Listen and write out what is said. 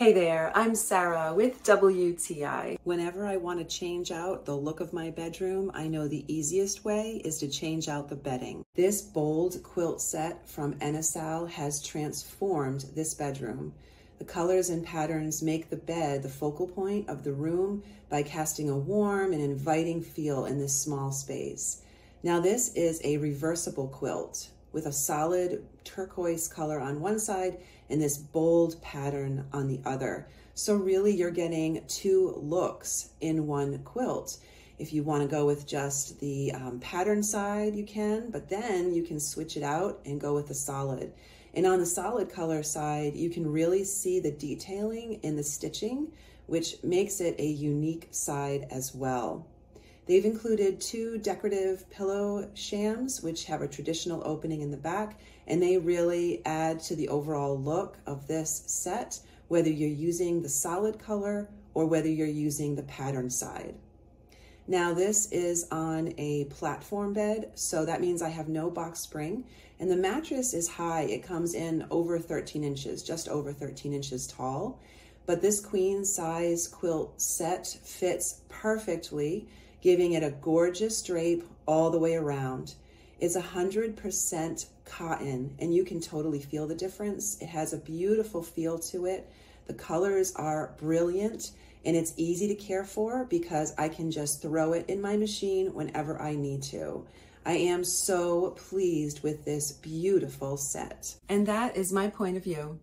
Hey there, I'm Sarah with WTI. Whenever I want to change out the look of my bedroom, I know the easiest way is to change out the bedding. This bold quilt set from ENASAL has transformed this bedroom. The colors and patterns make the bed the focal point of the room by casting a warm and inviting feel in this small space. Now this is a reversible quilt with a solid turquoise color on one side and this bold pattern on the other. So really you're getting two looks in one quilt. If you want to go with just the pattern side, you can, but then you can switch it out and go with the solid. And on the solid color side, you can really see the detailing in the stitching, which makes it a unique side as well. They've included two decorative pillow shams, which have a traditional opening in the back, and they really add to the overall look of this set, whether you're using the solid color or whether you're using the pattern side. Now this is on a platform bed, so that means I have no box spring, and the mattress is high. It comes in over 13 inches, just over 13 inches tall, but this queen size quilt set fits perfectly, giving it a gorgeous drape all the way around. It's 100% cotton, and you can totally feel the difference. It has a beautiful feel to it. The colors are brilliant, and it's easy to care for because I can just throw it in my machine whenever I need to. I am so pleased with this beautiful set. And that is my point of view.